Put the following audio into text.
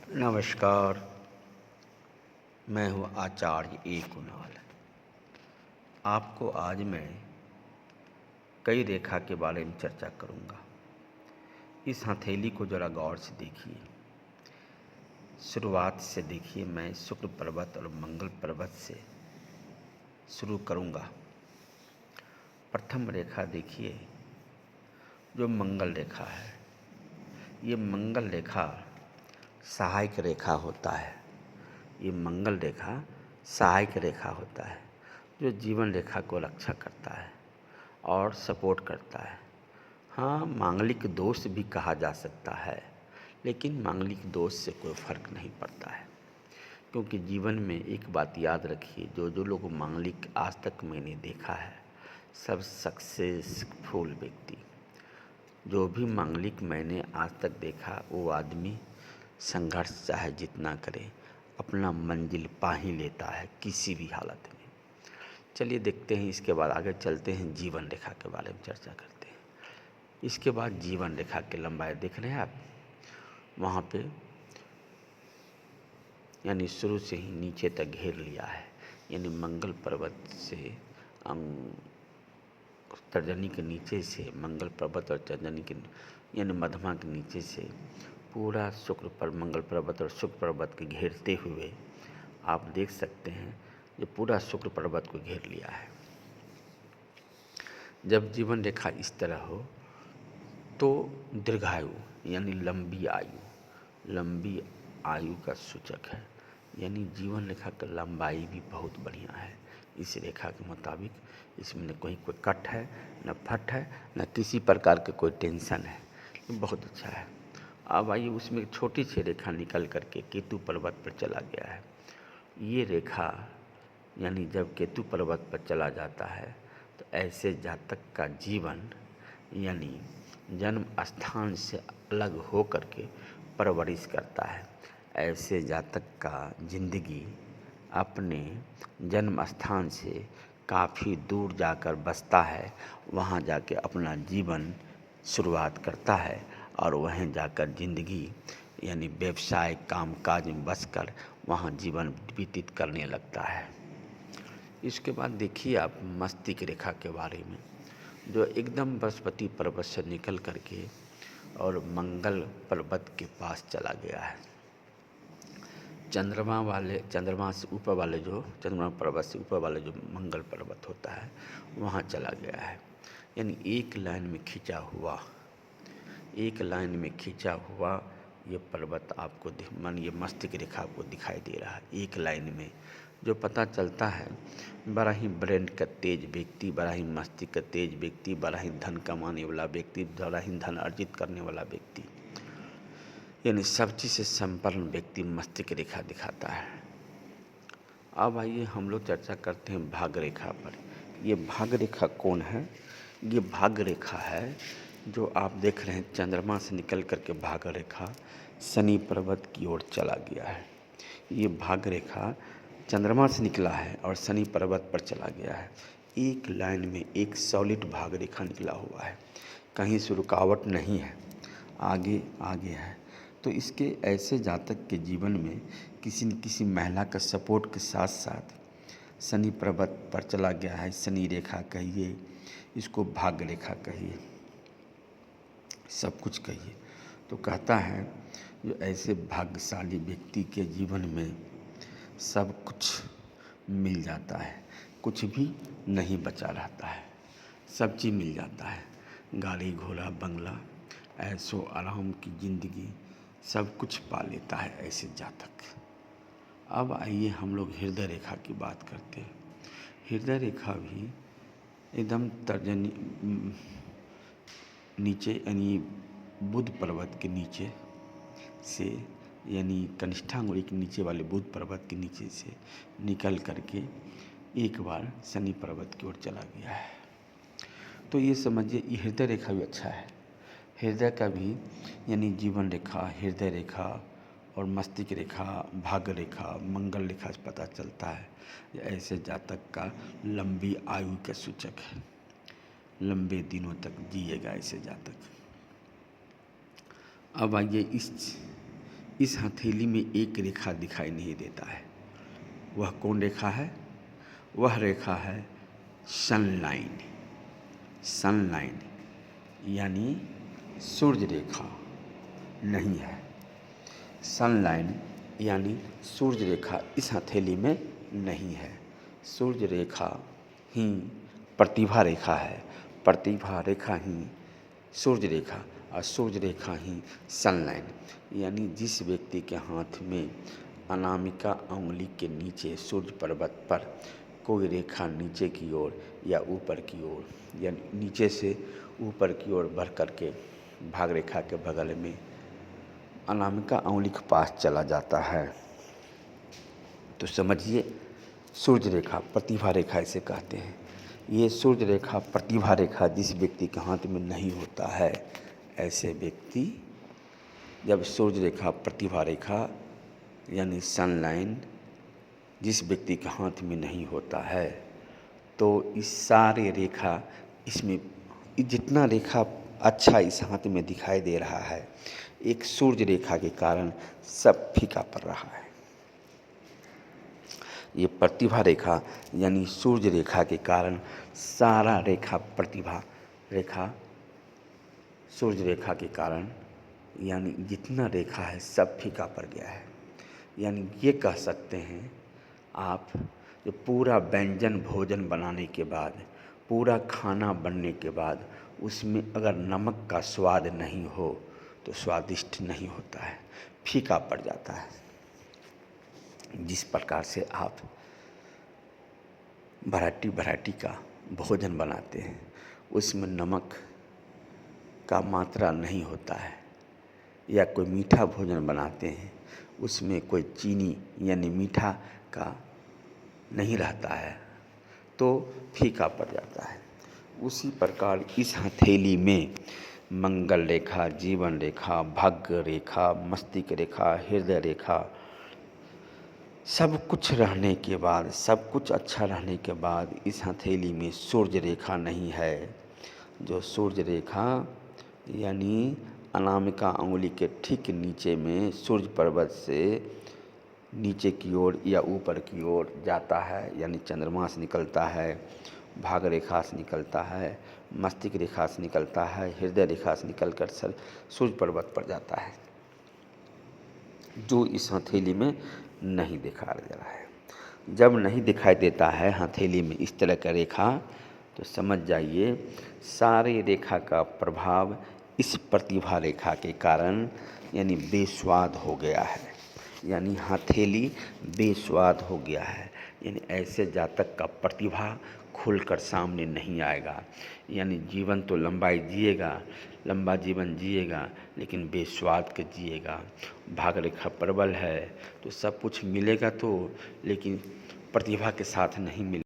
नमस्कार। मैं हूँ आचार्य ए कुणाल। आपको आज मैं कई रेखा के बारे में चर्चा करूँगा। इस हथेली को ज़रा गौर से देखिए। शुरुआत से देखिए, मैं शुक्र पर्वत और मंगल पर्वत से शुरू करूँगा। प्रथम रेखा देखिए, जो मंगल रेखा है। ये मंगल रेखा सहायक रेखा होता है। ये मंगल रेखा सहायक रेखा होता है, जो जीवन रेखा को रक्षा करता है और सपोर्ट करता है। हाँ, मांगलिक दोष भी कहा जा सकता है, लेकिन मांगलिक दोष से कोई फर्क नहीं पड़ता है, क्योंकि जीवन में एक बात याद रखिए, जो जो लोग मांगलिक आज तक मैंने देखा है, सब सक्सेसफुल व्यक्ति। जो भी मांगलिक मैंने आज तक देखा, वो आदमी संघर्ष चाहे जितना करे, अपना मंजिल पा ही लेता है किसी भी हालत में। चलिए देखते हैं, इसके बाद आगे चलते हैं, जीवन रेखा के बारे में चर्चा करते हैं। इसके बाद जीवन रेखा की लंबाई देख रहे हैं आप, वहाँ पे यानी शुरू से ही नीचे तक घेर लिया है। यानी मंगल पर्वत से तर्जनी के नीचे से, मंगल पर्वत और तर्जनी के यानी मध्यमा के नीचे से पूरा शुक्र पर मंगल पर्वत और शुक्र पर्वत के घेरते हुए आप देख सकते हैं, ये पूरा शुक्र पर्वत को घेर लिया है। जब जीवन रेखा इस तरह हो तो दीर्घायु यानी लंबी आयु का सूचक है। यानी जीवन रेखा की लंबाई भी बहुत बढ़िया है। इस रेखा के मुताबिक इसमें न कोई कट है, न फट है, न किसी प्रकार के कोई टेंशन है। ये बहुत अच्छा है। अब आइए, उसमें एक छोटी सी रेखा निकल करके केतु पर्वत पर चला गया है। ये रेखा यानी जब केतु पर्वत पर चला जाता है तो ऐसे जातक का जीवन यानी जन्म स्थान से अलग हो करके परवरिश करता है। ऐसे जातक का जिंदगी अपने जन्म स्थान से काफ़ी दूर जाकर बसता है, वहाँ जाके अपना जीवन शुरुआत करता है और वहीं जाकर ज़िंदगी यानी व्यवसाय कामकाज में बसकर वहाँ जीवन व्यतीत करने लगता है। इसके बाद देखिए आप मस्तिष्क रेखा के बारे में, जो एकदम बृहस्पति पर्वत से निकल करके और मंगल पर्वत के पास चला गया है। चंद्रमा से ऊपर वाले जो चंद्रमा पर्वत से ऊपर वाले जो मंगल पर्वत होता है, वहाँ चला गया है। यानी एक लाइन में खींचा हुआ ये पर्वत आपको ये मस्तिष्क रेखा आपको दिखाई दे रहा है एक लाइन में। जो पता चलता है, बड़ा ही ब्रेन का तेज व्यक्ति, बड़ा ही मस्तिष्क का तेज व्यक्ति, बड़ा ही धन कमाने वाला व्यक्ति, बड़ा ही धन अर्जित करने वाला व्यक्ति, यानी सब चीज़ से संपन्न व्यक्ति मस्तिष्क रेखा दिखाता है। अब आइए हम लोग चर्चा करते हैं भाग्य रेखा पर। ये भाग्य रेखा कौन है? ये भाग्य रेखा है जो आप देख रहे हैं, चंद्रमा से निकल करके भाग्य रेखा शनि पर्वत की ओर चला गया है। ये भाग्य रेखा चंद्रमा से निकला है और शनि पर्वत पर चला गया है। एक लाइन में एक सॉलिड भाग्य रेखा निकला हुआ है, कहीं से रुकावट नहीं है, आगे आगे है। तो इसके ऐसे जातक के जीवन में किसी न किसी महिला का सपोर्ट के साथ साथ शनि पर्वत पर चला गया है। शनि रेखा कहिए, इसको भाग्य रेखा कहिए, सब कुछ कहिए। तो कहता है जो ऐसे भाग्यशाली व्यक्ति के जीवन में सब कुछ मिल जाता है, कुछ भी नहीं बचा रहता है, सब चीज़ मिल जाता है। गाड़ी घोड़ा बंगला, ऐशो आराम की ज़िंदगी, सब कुछ पा लेता है ऐसे जातक। अब आइए हम लोग हृदय रेखा की बात करते हैं। हृदय रेखा भी एकदम तर्जनी नीचे यानी बुध पर्वत के नीचे से, यानी कनिष्ठांगुली के नीचे वाले बुध पर्वत के नीचे से निकल करके एक बार शनि पर्वत की ओर चला गया है। तो ये समझिए, ये हृदय रेखा भी अच्छा है। हृदय का भी यानी जीवन रेखा, हृदय रेखा और मस्तिष्क रेखा, भाग्य रेखा, मंगल रेखा से पता चलता है ऐसे जातक का लंबी आयु का सूचक है, लंबे दिनों तक जिएगा ऐसे जातक। अब आइए इस हथेली में एक रेखा दिखाई नहीं देता है। वह कौन रेखा है? वह रेखा है सनलाइन। सनलाइन यानी सूर्य रेखा नहीं है। सनलाइन यानी सूर्य रेखा इस हथेली में नहीं है। सूर्य रेखा ही प्रतिभा रेखा है, प्रतिभा रेखा ही सूर्य रेखा, और सूर्य रेखा ही सनलाइन। यानी जिस व्यक्ति के हाथ में अनामिका उंगली के नीचे सूर्य पर्वत पर कोई रेखा नीचे की ओर या ऊपर की ओर या नीचे से ऊपर की ओर बढ़ करके भाग रेखा के बगल में अनामिका उंगली के पास चला जाता है, तो समझिए सूर्य रेखा, प्रतिभा रेखा इसे कहते हैं। ये सूर्य रेखा, प्रतिभा रेखा जिस व्यक्ति के हाथ में नहीं होता है, ऐसे व्यक्ति जब सूर्य रेखा, प्रतिभा रेखा यानी सनलाइन जिस व्यक्ति के हाथ में नहीं होता है, तो इस सारे रेखा, इसमें जितना रेखा अच्छा इस हाथ में दिखाई दे रहा है, एक सूर्य रेखा के कारण सब फीका पड़ रहा है। ये प्रतिभा रेखा यानी सूर्य रेखा के कारण सारा रेखा, प्रतिभा रेखा सूर्य रेखा के कारण यानी जितना रेखा है सब फीका पड़ गया है। यानी ये कह सकते हैं आप, जो पूरा व्यंजन भोजन बनाने के बाद, पूरा खाना बनने के बाद उसमें अगर नमक का स्वाद नहीं हो तो स्वादिष्ट नहीं होता है, फीका पड़ जाता है। जिस प्रकार से आप वैरायटी का भोजन बनाते हैं, उसमें नमक का मात्रा नहीं होता है, या कोई मीठा भोजन बनाते हैं उसमें कोई चीनी यानी मीठा का नहीं रहता है, तो फीका पड़ जाता है। उसी प्रकार इस हथेली में मंगल रेखा, जीवन रेखा, भाग्य रेखा, मस्तिष्क रेखा, हृदय रेखा, सब कुछ रहने के बाद, सब कुछ अच्छा रहने के बाद इस हथेली में सूर्य रेखा नहीं है। जो सूर्य रेखा यानी अनामिका उंगली के ठीक नीचे में सूर्य पर्वत से नीचे की ओर या ऊपर की ओर जाता है, यानी चंद्रमा से निकलता है, भाग रेखा से निकलता है, मस्तिष्क रेखा से निकलता है, हृदय रेखा से निकलकर सूर्य पर्वत पर जाता है, जो इस हथेली में नहीं दिखाई दे रहा है। जब नहीं दिखाई देता है हथेली में इस तरह का रेखा, तो समझ जाइए सारी रेखा का प्रभाव इस प्रतिभा रेखा के कारण यानी बेस्वाद हो गया है, यानी हथेली बेस्वाद हो गया है। यानी ऐसे जातक का प्रतिभा खुलकर सामने नहीं आएगा। यानी जीवन तो लंबाई जिएगा, लंबा जीवन जिएगा, लेकिन बेस्वाद के जिएगा। भाग रेखा प्रबल है तो सब कुछ मिलेगा तो, लेकिन प्रतिभा के साथ नहीं मिलेगा।